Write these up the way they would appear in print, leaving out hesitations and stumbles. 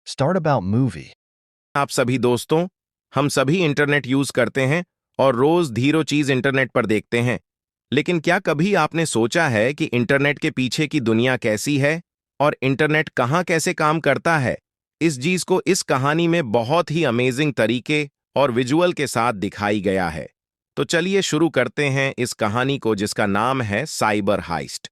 Start about movie. आप सभी दोस्तों, हम सभी इंटरनेट यूज करते हैं और रोज धीरो चीज इंटरनेट पर देखते हैं। लेकिन क्या कभी आपने सोचा है कि इंटरनेट के पीछे की दुनिया कैसी है और इंटरनेट कहाँ कैसे काम करता है? इस चीज को इस कहानी में बहुत ही अमेजिंग तरीके और विजुअल के साथ दिखाई गया है। तो चलिए शुरू करते हैं इस कहानी को जिसका नाम है साइबर हाइस्ट।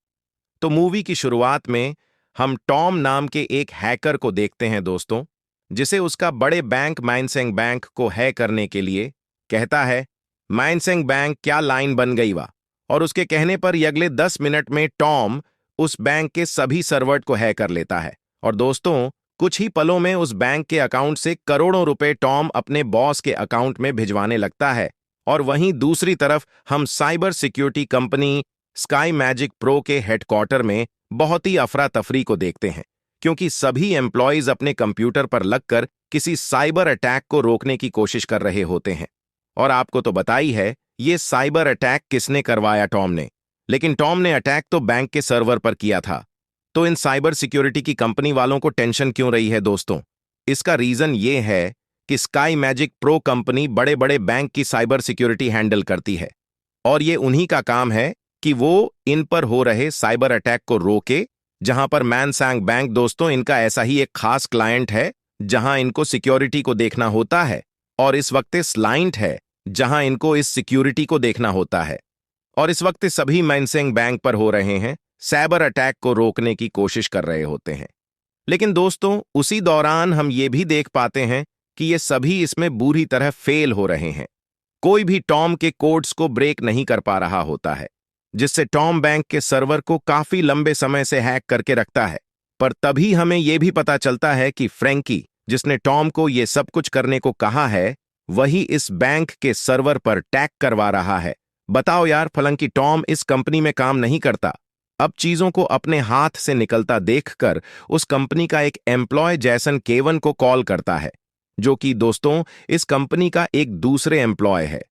तो मूवी की शुरुआत में हम टॉम नाम के एक हैकर को देखते हैं दोस्तों, जिसे उसका बड़े बैंक माइनसेंग बैंक को हैक करने के लिए कहता है। माइनसेंग बैंक क्या लाइन बन गई वाह। और उसके कहने पर ही अगले 10 मिनट में टॉम उस बैंक के सभी सर्वर को हैक कर लेता है। और दोस्तों, कुछ ही पलों में उस बैंक के अकाउंट से करोड़ों रुपए टॉम अपने बॉस के अकाउंट में भिजवाने लगता है। और वहीं दूसरी तरफ हम cyber security company sky magic pro के हेडक्वार्टर में बहुत ही अफरा तफरी को देखते हैं, क्योंकि सभी एम्प्लॉयज अपने कंप्यूटर पर लगकर किसी साइबर अटैक को रोकने की कोशिश कर रहे होते हैं। और आपको तो बता ही है ये साइबर अटैक किसने करवाया, टॉम ने। लेकिन टॉम ने अटैक तो बैंक के सर्वर पर किया था। तो इन साइबर सिक्योरिटी की कंपनी वालों को टेंशन क्यों रही है दोस्तों? इसका रीजन ये है कि स्काई मैजिक प्रो कंपनी बड़े बड़े बैंक की साइबर सिक्योरिटी हैंडल करती है। और ये उन्हीं का काम है कि वो इन पर हो रहे साइबर अटैक को रोके। जहां पर मैनसैंग बैंक दोस्तों, इनका ऐसा ही एक खास क्लाइंट है जहां इनको सिक्योरिटी को देखना होता है। और इस वक्त इस क्लाइंट है जहां इनको इस सिक्योरिटी को देखना होता है। और इस वक्त सभी मैनसेंग बैंक पर हो रहे हैं साइबर अटैक को रोकने की कोशिश कर रहे होते हैं। लेकिन दोस्तों, उसी दौरान हम ये भी देख पाते हैं कि ये सभी इसमें बुरी तरह फेल हो रहे हैं। कोई भी टॉम के कोड्स को ब्रेक नहीं कर पा रहा होता है, जिससे टॉम बैंक के सर्वर को काफी लंबे समय से हैक करके रखता है। पर तभी हमें यह भी पता चलता है कि फ्रैंकी, जिसने टॉम को यह सब कुछ करने को कहा है, वही इस बैंक के सर्वर पर टैग करवा रहा है। बताओ यार, फलंकी टॉम इस कंपनी में काम नहीं करता। अब चीजों को अपने हाथ से निकलता देखकर उस कंपनी का एक एम्प्लॉय जैसन केवन को कॉल करता है, जो कि दोस्तों इस कंपनी का एक दूसरे एम्प्लॉय है।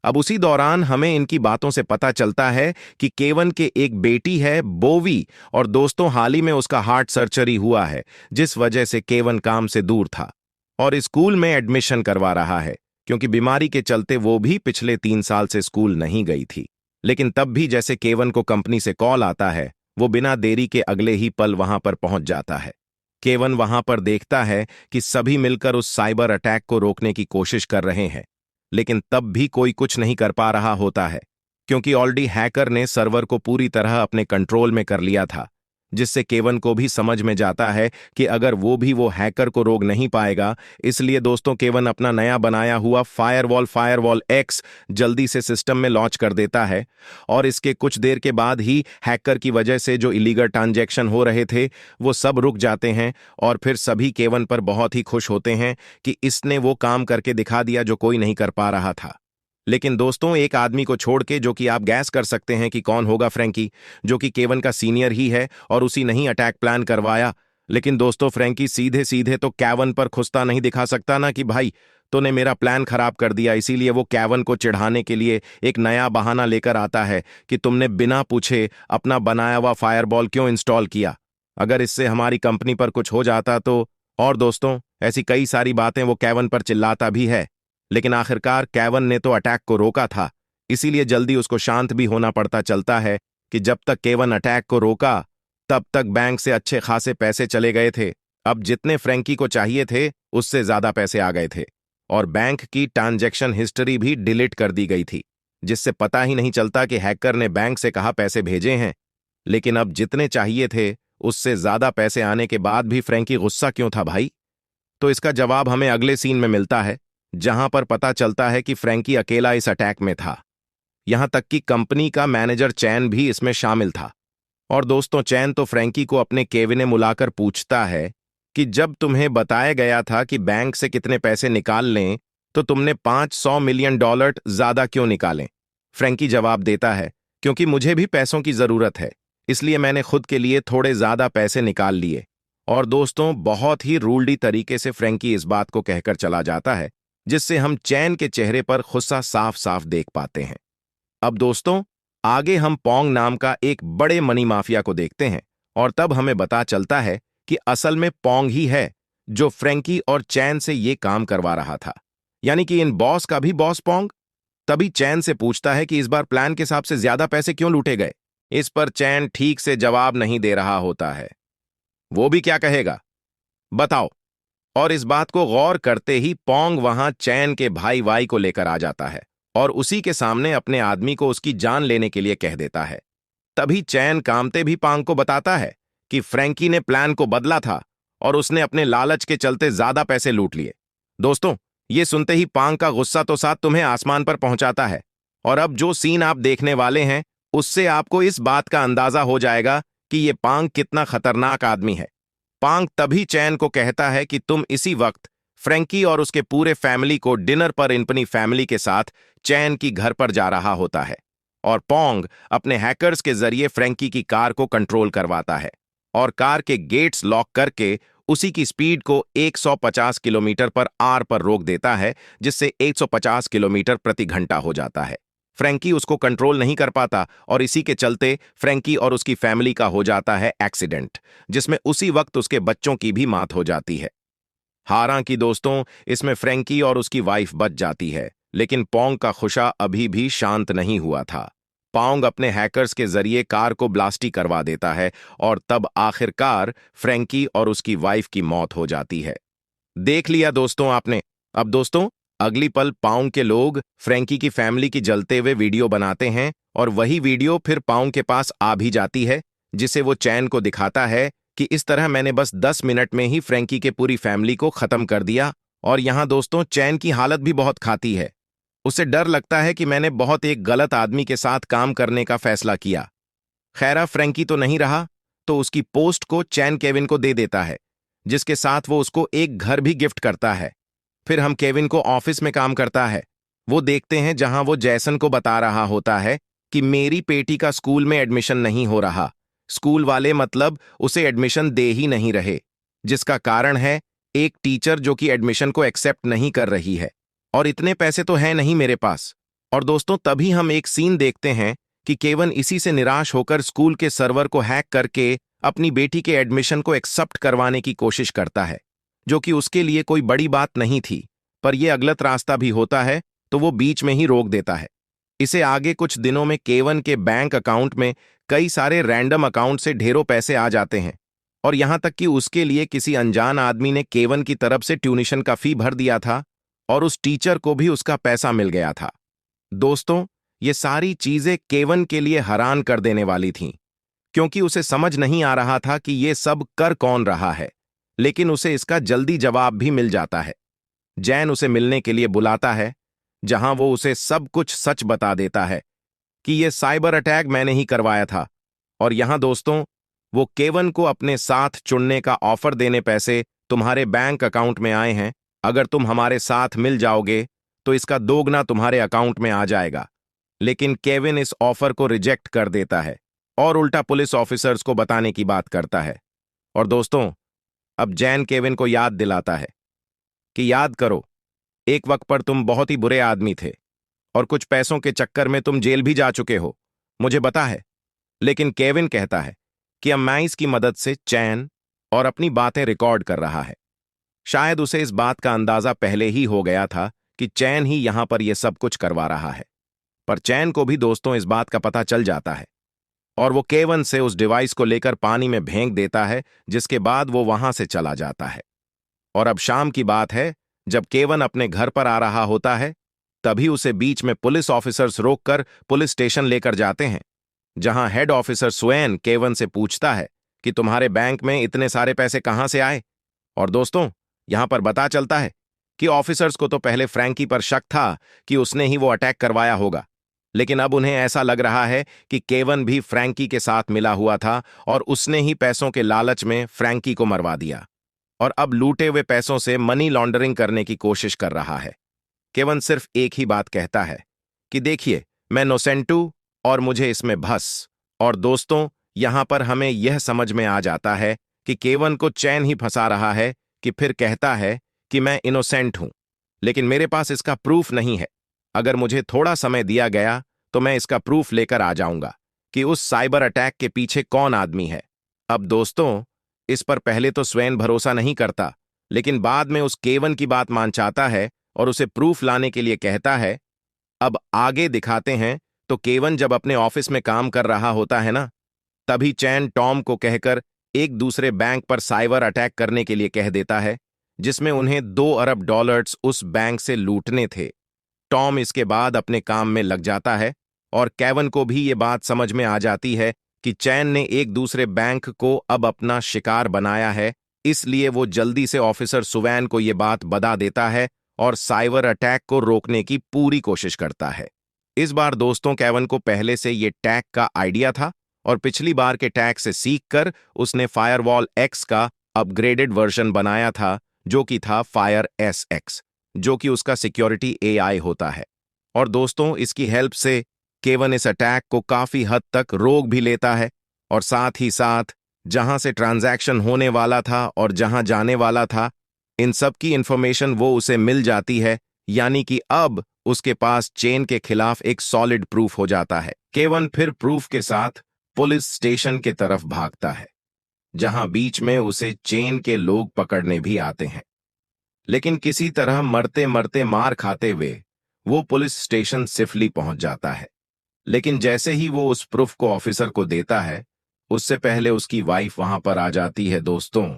अब उसी दौरान हमें इनकी बातों से पता चलता है कि केवन के एक बेटी है बोवी, और दोस्तों हाल ही में उसका हार्ट सर्जरी हुआ है, जिस वजह से केवन काम से दूर था और स्कूल में एडमिशन करवा रहा है, क्योंकि बीमारी के चलते वो भी पिछले 3 साल से स्कूल नहीं गई थी। लेकिन तब भी जैसे केवन को कंपनी से कॉल आता है, वो बिना देरी के अगले ही पल वहां पर पहुंच जाता है। केवन वहां पर देखता है कि सभी मिलकर उस साइबर अटैक को रोकने की कोशिश कर रहे हैं, लेकिन तब भी कोई कुछ नहीं कर पा रहा होता है, क्योंकि ऑलरेडी हैकर ने सर्वर को पूरी तरह अपने कंट्रोल में कर लिया था। जिससे केवन को भी समझ में जाता है कि अगर वो भी वो हैकर को रोक नहीं पाएगा, इसलिए दोस्तों केवन अपना नया बनाया हुआ फायरवॉल एक्स जल्दी से सिस्टम में लॉन्च कर देता है। और इसके कुछ देर के बाद ही हैकर की वजह से जो इलीगल ट्रांजैक्शन हो रहे थे वो सब रुक जाते हैं। और फिर सभी केवन पर बहुत ही खुश होते हैं कि इसने वो काम करके दिखा दिया जो कोई नहीं कर पा रहा था। लेकिन दोस्तों, एक आदमी को छोड़ के, जो कि आप गैस कर सकते हैं कि कौन होगा, फ्रैंकी, जो कि केवन का सीनियर ही है और उसी नहीं अटैक प्लान करवाया। लेकिन दोस्तों, फ्रैंकी सीधे सीधे तो केवन पर खुस्ता नहीं दिखा सकता ना कि भाई तूने मेरा प्लान खराब कर दिया। इसीलिए वो केवन को चिढ़ाने के लिए एक नया बहाना लेकर आता है कि तुमने बिना पूछे अपना बनाया हुआ फायरबॉल क्यों इंस्टॉल किया, अगर इससे हमारी कंपनी पर कुछ हो जाता तो। और दोस्तों, ऐसी कई सारी बातें वो केवन पर चिल्लाता भी है। लेकिन आखिरकार केवन ने तो अटैक को रोका था, इसीलिए जल्दी उसको शांत भी होना पड़ता चलता है कि जब तक केवन अटैक को रोका तब तक बैंक से अच्छे खासे पैसे चले गए थे। अब जितने फ्रैंकी को चाहिए थे उससे ज्यादा पैसे आ गए थे, और बैंक की ट्रांजैक्शन हिस्ट्री भी डिलीट कर दी गई थी, जिससे पता ही नहीं चलता कि हैकर ने बैंक से कहा पैसे भेजे हैं। लेकिन अब जितने चाहिए थे उससे ज्यादा पैसे आने के बाद भी फ्रैंकी गुस्सा क्यों था भाई? तो इसका जवाब हमें अगले सीन में मिलता है, जहां पर पता चलता है कि फ्रैंकी अकेला इस अटैक में था। यहां तक कि कंपनी का मैनेजर चैन भी इसमें शामिल था। और दोस्तों, चैन तो फ्रैंकी को अपने केबिन में बुलाकर पूछता है कि जब तुम्हें बताया गया था कि बैंक से कितने पैसे निकाल लें, तो तुमने $500 मिलियन ज्यादा क्यों निकालें? फ्रैंकी जवाब देता है, क्योंकि मुझे भी पैसों की जरूरत है, इसलिए मैंने खुद के लिए थोड़े ज्यादा पैसे निकाल लिए। और दोस्तों, बहुत ही रूल्डी तरीके से फ्रैंकी इस बात को कहकर चला जाता है, जिससे हम चैन के चेहरे पर गुस्सा साफ साफ देख पाते हैं। अब दोस्तों, आगे हम पोंग नाम का एक बड़े मनी माफिया को देखते हैं, और तब हमें पता चलता है कि असल में पोंग ही है जो फ्रैंकी और चैन से ये काम करवा रहा था, यानी कि इन बॉस का भी बॉस पोंग। तभी चैन से पूछता है कि इस बार प्लान के हिसाब से ज्यादा पैसे क्यों लूटे गए। इस पर चैन ठीक से जवाब नहीं दे रहा होता है। वो भी क्या कहेगा, बताओ। और इस बात को गौर करते ही पोंग वहां चैन के भाई वाई को लेकर आ जाता है और उसी के सामने अपने आदमी को उसकी जान लेने के लिए कह देता है। तभी चैन कामते भी पांग को बताता है कि फ्रैंकी ने प्लान को बदला था और उसने अपने लालच के चलते ज्यादा पैसे लूट लिए। दोस्तों, ये सुनते ही पांग का गुस्सा तो साथ तुम्हें आसमान पर पहुंचाता है। और अब जो सीन आप देखने वाले हैं उससे आपको इस बात का अंदाजा हो जाएगा कि ये पांग कितना खतरनाक आदमी है। पांग तभी चैन को कहता है कि तुम इसी वक्त फ्रैंकी और उसके पूरे फैमिली को डिनर पर अपनी फैमिली के साथ चैन की घर पर जा रहा होता है और पोंग अपने हैकर्स के जरिए फ्रैंकी की कार को कंट्रोल करवाता है और कार के गेट्स लॉक करके उसी की स्पीड को 150 किलोमीटर पर आर पर रोक देता है, जिससे 150 किलोमीटर प्रति घंटा हो जाता है। फ्रैंकी उसको कंट्रोल नहीं कर पाता और इसी के चलते फ्रैंकी और उसकी फैमिली का हो जाता है एक्सीडेंट, जिसमें उसी वक्त उसके बच्चों की भी मौत हो जाती है। हालांकि दोस्तों, इसमें फ्रैंकी और उसकी वाइफ बच जाती है, लेकिन पोंग का खुशा अभी भी शांत नहीं हुआ था। पोंग अपने हैकर्स के जरिए कार को ब्लास्टी करवा देता है और तब आखिरकार फ्रैंकी और उसकी वाइफ की मौत हो जाती है। देख लिया दोस्तों आपने। अब दोस्तों, अगली पल पाउंग के लोग फ्रैंकी की फैमिली की जलते हुए वीडियो बनाते हैं और वही वीडियो फिर पाउंग के पास आ भी जाती है, जिसे वो चैन को दिखाता है कि इस तरह मैंने बस 10 मिनट में ही फ्रैंकी के पूरी फैमिली को खत्म कर दिया। और यहां दोस्तों, चैन की हालत भी बहुत खाती है। उसे डर लगता है कि मैंने बहुत एक गलत आदमी के साथ काम करने का फैसला किया। खैरा फ्रैंकी तो नहीं रहा, तो उसकी पोस्ट को चैन केविन को दे देता है, जिसके साथ वो उसको एक घर भी गिफ्ट करता है। फिर हम केविन को ऑफिस में काम करता है वो देखते हैं, जहां वो जैसन को बता रहा होता है कि मेरी बेटी का स्कूल में एडमिशन नहीं हो रहा। स्कूल वाले मतलब उसे एडमिशन दे ही नहीं रहे, जिसका कारण है एक टीचर जो कि एडमिशन को एक्सेप्ट नहीं कर रही है और इतने पैसे तो हैं नहीं मेरे पास। और दोस्तों, तभी हम एक सीन देखते हैं कि केवन इसी से निराश होकर स्कूल के सर्वर को हैक करके अपनी बेटी के एडमिशन को एक्सेप्ट करवाने की कोशिश करता है, जो कि उसके लिए कोई बड़ी बात नहीं थी, पर यह अगलत रास्ता भी होता है तो वो बीच में ही रोक देता है। इसे आगे कुछ दिनों में केवन के बैंक अकाउंट में कई सारे रैंडम अकाउंट से ढेरों पैसे आ जाते हैं और यहां तक कि उसके लिए किसी अनजान आदमी ने केवन की तरफ से ट्यूनिशन का फी भर दिया था और उस टीचर को भी उसका पैसा मिल गया था। दोस्तों, ये सारी चीजें केवन के लिए हैरान कर देने वाली थीं, क्योंकि उसे समझ नहीं आ रहा था कि ये सब कर कौन रहा है, लेकिन उसे इसका जल्दी जवाब भी मिल जाता है। जैन उसे मिलने के लिए बुलाता है, जहां वो उसे सब कुछ सच बता देता है कि ये साइबर अटैक मैंने ही करवाया था। और यहां दोस्तों, वो केवन को अपने साथ चुनने का ऑफर देने पैसे तुम्हारे बैंक अकाउंट में आए हैं। अगर तुम हमारे साथ मिल जाओगे तो इसका दोगुना तुम्हारे अकाउंट में आ जाएगा। लेकिन केविन इस ऑफर को रिजेक्ट कर देता है और उल्टा पुलिस ऑफिसर्स को बताने की बात करता है। और दोस्तों, अब जैन केविन को याद दिलाता है कि याद करो, एक वक्त पर तुम बहुत ही बुरे आदमी थे और कुछ पैसों के चक्कर में तुम जेल भी जा चुके हो, मुझे पता है। लेकिन केविन कहता है कि अब मैं इसकी मदद से चैन और अपनी बातें रिकॉर्ड कर रहा है। शायद उसे इस बात का अंदाजा पहले ही हो गया था कि चैन ही यहां पर यह सब कुछ करवा रहा है, पर चैन को भी दोस्तों इस बात का पता चल जाता है और वो केवन से उस डिवाइस को लेकर पानी में फेंक देता है, जिसके बाद वो वहां से चला जाता है। और अब शाम की बात है, जब केवन अपने घर पर आ रहा होता है, तभी उसे बीच में पुलिस ऑफिसर्स रोककर पुलिस स्टेशन लेकर जाते हैं, जहां हेड ऑफिसर स्वेन केवन से पूछता है कि तुम्हारे बैंक में इतने सारे पैसे कहां से आए। और दोस्तों, यहां पर पता चलता है कि ऑफिसर्स को तो पहले फ्रैंकी पर शक था कि उसने ही वो अटैक करवाया होगा, लेकिन अब उन्हें ऐसा लग रहा है कि केवन भी फ्रैंकी के साथ मिला हुआ था और उसने ही पैसों के लालच में फ्रैंकी को मरवा दिया और अब लूटे हुए पैसों से मनी लॉन्ड्रिंग करने की कोशिश कर रहा है। केवन सिर्फ एक ही बात कहता है कि देखिए, मैं नोसेंटू और मुझे इसमें भस। और दोस्तों, यहां पर हमें यह समझ में आ जाता है कि केवन को चैन ही फंसा रहा है, कि फिर कहता है कि मैं इनोसेंट हूं, लेकिन मेरे पास इसका प्रूफ नहीं है। अगर मुझे थोड़ा समय दिया गया तो मैं इसका प्रूफ लेकर आ जाऊंगा कि उस साइबर अटैक के पीछे कौन आदमी है। अब दोस्तों, इस पर पहले तो स्वेन भरोसा नहीं करता, लेकिन बाद में उस केवन की बात मान जाता है और उसे प्रूफ लाने के लिए कहता है। अब आगे दिखाते हैं तो केवन जब अपने ऑफिस में काम कर रहा होता है ना, तभी चैन टॉम को कहकर एक दूसरे बैंक पर साइबर अटैक करने के लिए कह देता है, जिसमें उन्हें $2 अरब उस बैंक से लूटने थे। टॉम इसके बाद अपने काम में लग जाता है और केवन को भी ये बात समझ में आ जाती है कि चैन ने एक दूसरे बैंक को अब अपना शिकार बनाया है। इसलिए वो जल्दी से ऑफिसर सुवैन को ये बात बता देता है और साइबर अटैक को रोकने की पूरी कोशिश करता है। इस बार दोस्तों केवन को पहले से ये टैग का आइडिया था और पिछली बार के टैग से सीखकर उसने फायरवॉल एक्स का अपग्रेडेड वर्जन बनाया था, जो कि था फायर SX, जो कि उसका सिक्योरिटी AI होता है। और दोस्तों इसकी हेल्प से केवन इस अटैक को काफी हद तक रोक भी लेता है और साथ ही साथ जहां से ट्रांजैक्शन होने वाला था और जहां जाने वाला था, इन सब की इंफॉर्मेशन वो उसे मिल जाती है। यानी कि अब उसके पास चेन के खिलाफ एक सॉलिड प्रूफ हो जाता है। केवन फिर प्रूफ के साथ पुलिस स्टेशन के तरफ भागता है, जहां बीच में उसे चेन के लोग पकड़ने भी आते हैं। लेकिन किसी तरह मरते मरते मार खाते हुए वो पुलिस स्टेशन सिफली पहुंच जाता है। लेकिन जैसे ही वो उस प्रूफ को ऑफिसर को देता है, उससे पहले उसकी वाइफ वहां पर आ जाती है दोस्तों,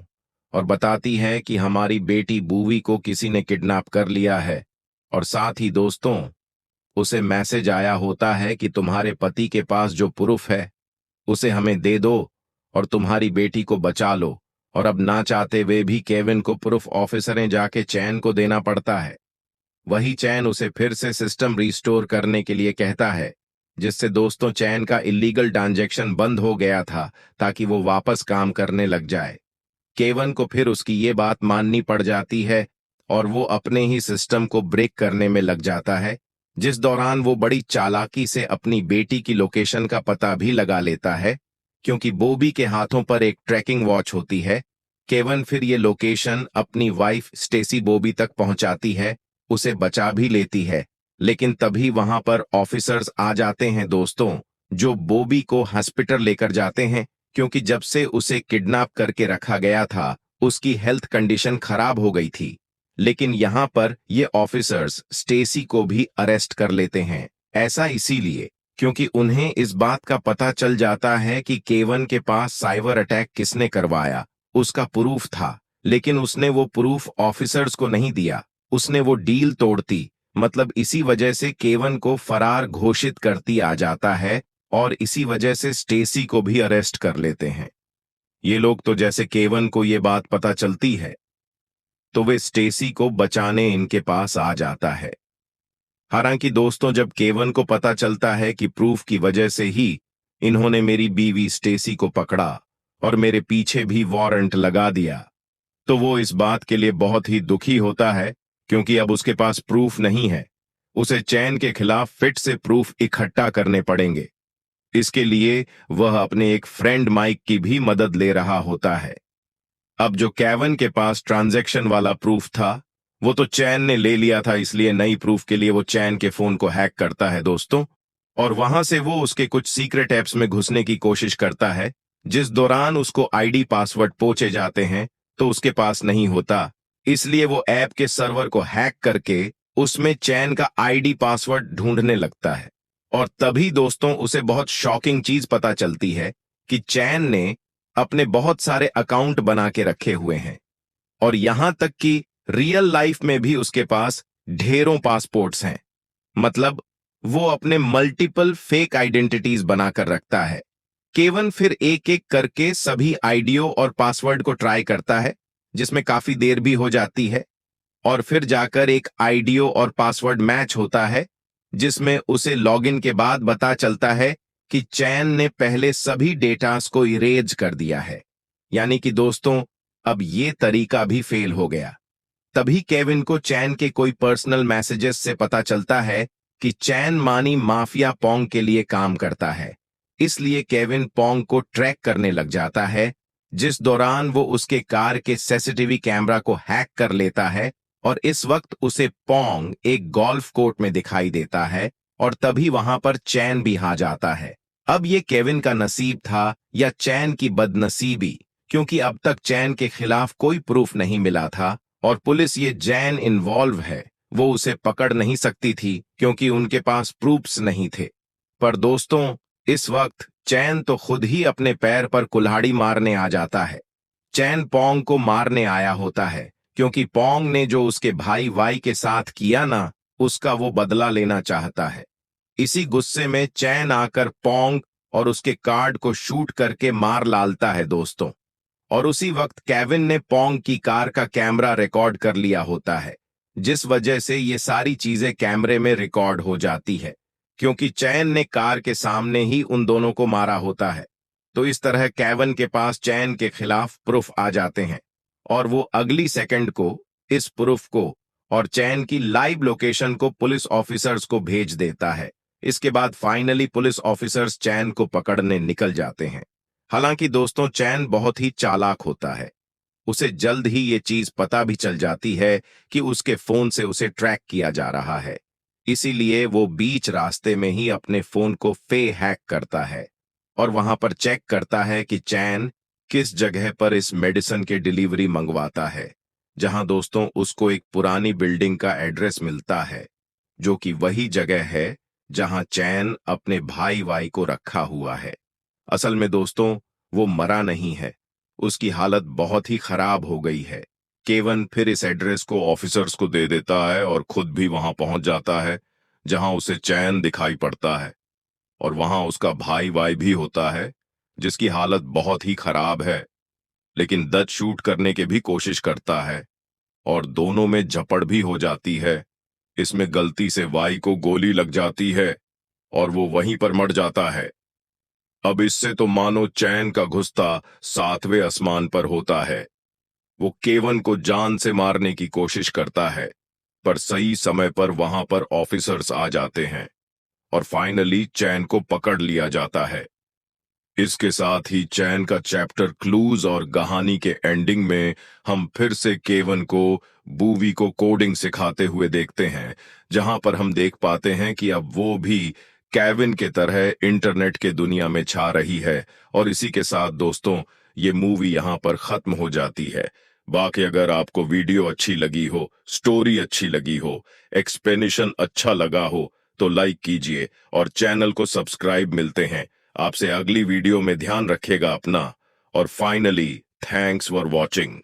और बताती है कि हमारी बेटी बूवी को किसी ने किडनैप कर लिया है। और साथ ही दोस्तों उसे मैसेज आया होता है कि तुम्हारे पति के पास जो प्रूफ है उसे हमें दे दो और तुम्हारी बेटी को बचा लो। और अब ना चाहते हुए भी केविन को प्रूफ ऑफिसरें जाके चैन को देना पड़ता है। वही चैन उसे फिर से सिस्टम रिस्टोर करने के लिए कहता है, जिससे दोस्तों चैन का इलीगल ट्रांजैक्शन बंद हो गया था ताकि वो वापस काम करने लग जाए। केवन को फिर उसकी ये बात माननी पड़ जाती है और वो अपने ही सिस्टम को ब्रेक करने में लग जाता है, जिस दौरान वो बड़ी चालाकी से अपनी बेटी की लोकेशन का पता भी लगा लेता है, क्योंकि बॉबी के हाथों पर एक ट्रैकिंग वॉच होती है। केवन फिर ये लोकेशन अपनी वाइफ स्टेसी बॉबी तक पहुंचाती है, उसे बचा भी लेती है। लेकिन तभी वहां पर ऑफिसर्स आ जाते हैं दोस्तों, जो बॉबी को हॉस्पिटल लेकर जाते हैं, क्योंकि जब से उसे किडनैप करके रखा गया था उसकी हेल्थ कंडीशन खराब हो गई थी। लेकिन यहां पर ये ऑफिसर्स स्टेसी को भी अरेस्ट कर लेते हैं। ऐसा इसीलिए क्योंकि उन्हें इस बात का पता चल जाता है कि केवन के पास साइबर अटैक किसने करवाया उसका प्रूफ था, लेकिन उसने वो प्रूफ ऑफिसर्स को नहीं दिया, उसने वो डील तोड़ती। मतलब इसी वजह से केवन को फरार घोषित करती आ जाता है और इसी वजह से स्टेसी को भी अरेस्ट कर लेते हैं। ये लोग तो जैसे केवन को ये बात पता चलती है तो वे स्टेसी को बचाने इनके पास आ जाता है। हालांकि दोस्तों जब केवन को पता चलता है कि प्रूफ की वजह से ही इन्होंने मेरी बीवी स्टेसी को पकड़ा और मेरे पीछे भी वारंट लगा दिया, तो वो इस बात के लिए बहुत ही दुखी होता है, क्योंकि अब उसके पास प्रूफ नहीं है। उसे चैन के खिलाफ फिर से प्रूफ इकट्ठा करने पड़ेंगे। इसके लिए वह अपने एक फ्रेंड माइक की भी मदद ले रहा होता है। अब जो केवन के पास ट्रांजैक्शन वाला प्रूफ था वो तो चैन ने ले लिया था, इसलिए नई प्रूफ के लिए वो चैन के फोन को हैक करता है दोस्तों, और वहां से वो उसके कुछ सीक्रेट ऐप्स में घुसने की कोशिश करता है, जिस दौरान उसको आईडी पासवर्ड पूछे जाते हैं तो उसके पास नहीं होता। इसलिए वो ऐप के सर्वर को हैक करके उसमें चैन का आईडी पासवर्ड ढूंढने लगता है। और तभी दोस्तों उसे बहुत शॉकिंग चीज पता चलती है कि चैन ने अपने बहुत सारे अकाउंट बना के रखे हुए हैं, और यहां तक कि रियल लाइफ में भी उसके पास ढेरों पासपोर्ट्स हैं। मतलब वो अपने मल्टीपल फेक आइडेंटिटीज बनाकर रखता है। केवन फिर एक एक करके सभी आईडियो और पासवर्ड को ट्राई करता है, जिसमें काफी देर भी हो जाती है, और फिर जाकर एक आईडियो और पासवर्ड मैच होता है, जिसमें उसे लॉगिन के बाद पता चलता है कि चैन ने पहले सभी डेटास को इरेज कर दिया है। यानी कि दोस्तों अब ये तरीका भी फेल हो गया। तभी केविन को चैन के कोई पर्सनल मैसेजेस से पता चलता है कि चैन मानी माफिया पोंग के लिए काम करता है। इसलिए केविन पोंग को ट्रैक करने लग जाता है, जिस दौरान वो उसके कार के सीसीटीवी कैमरा को हैक कर लेता है, और इस वक्त उसे पोंग एक गोल्फ कोर्ट में दिखाई देता है, और तभी वहां पर चैन भी आ जाता है। अब ये केविन का नसीब था या चैन की बदनसीबी क्योंकि अब तक चैन के खिलाफ कोई प्रूफ नहीं मिला था और पुलिस ये जैन इन्वॉल्व है वो उसे पकड़ नहीं सकती थी क्योंकि उनके पास प्रूफ्स नहीं थे। पर दोस्तों, इस वक्त चैन तो खुद ही अपने पैर पर कुल्हाड़ी मारने आ जाता है। चैन पोंग को मारने आया होता है क्योंकि पोंग ने जो उसके भाई वाई के साथ किया ना, उसका वो बदला लेना चाहता है। इसी गुस्से में चैन आकर पोंग और उसके कार्ड को शूट करके मार डालता है दोस्तों। और उसी वक्त केविन ने पोंग की कार का कैमरा रिकॉर्ड कर लिया होता है, जिस वजह से ये सारी चीजें कैमरे में रिकॉर्ड हो जाती है क्योंकि चैन ने कार के सामने ही उन दोनों को मारा होता है। तो इस तरह केविन के पास चैन के खिलाफ प्रूफ आ जाते हैं और वो अगली सेकंड को इस प्रूफ को और चैन की लाइव लोकेशन को पुलिस ऑफिसर्स को भेज देता है। इसके बाद फाइनली पुलिस ऑफिसर्स चैन को पकड़ने निकल जाते हैं। हालांकि दोस्तों, चैन बहुत ही चालाक होता है। उसे जल्द ही ये चीज पता भी चल जाती है कि उसके फोन से उसे ट्रैक किया जा रहा है। इसीलिए वो बीच रास्ते में ही अपने फोन को हैक करता है और वहां पर चेक करता है कि चैन किस जगह पर इस मेडिसिन के डिलीवरी मंगवाता है, जहां दोस्तों उसको एक पुरानी बिल्डिंग का एड्रेस मिलता है, जो कि वही जगह है जहां चैन अपने भाई वाई को रखा हुआ है। असल में दोस्तों, वो मरा नहीं है, उसकी हालत बहुत ही खराब हो गई है। केवन फिर इस एड्रेस को ऑफिसर्स को दे देता है और खुद भी वहां पहुंच जाता है जहां उसे चैन दिखाई पड़ता है। और वहां उसका भाई वाई भी होता है जिसकी हालत बहुत ही खराब है, लेकिन दत शूट करने की भी कोशिश करता है और दोनों में झपड़ भी हो जाती है। इसमें गलती से वाई को गोली लग जाती है और वो वहीं पर मर जाता है। अब इससे तो मानो चैन का घुसता 7वें आसमान पर होता है। वो केवन को जान से मारने की कोशिश करता है, पर सही समय पर वहां पर ऑफिसर्स आ जाते हैं और फाइनली चैन को पकड़ लिया जाता है। इसके साथ ही चैन का चैप्टर क्लूज और कहानी के एंडिंग में हम फिर से केवन को बूवी को कोडिंग सिखाते हुए देखते हैं, जहां पर हम देख पाते हैं कि अब वो भी केविन के तरह इंटरनेट के दुनिया में छा रही है। और इसी के साथ दोस्तों, ये मूवी यहां पर खत्म हो जाती है। बाकी अगर आपको वीडियो अच्छी लगी हो, स्टोरी अच्छी लगी हो, एक्सप्लेनेशन अच्छा लगा हो तो लाइक कीजिए और चैनल को सब्सक्राइब। मिलते हैं आपसे अगली वीडियो में। ध्यान रखिएगा अपना और फाइनली थैंक्स फॉर वॉचिंग।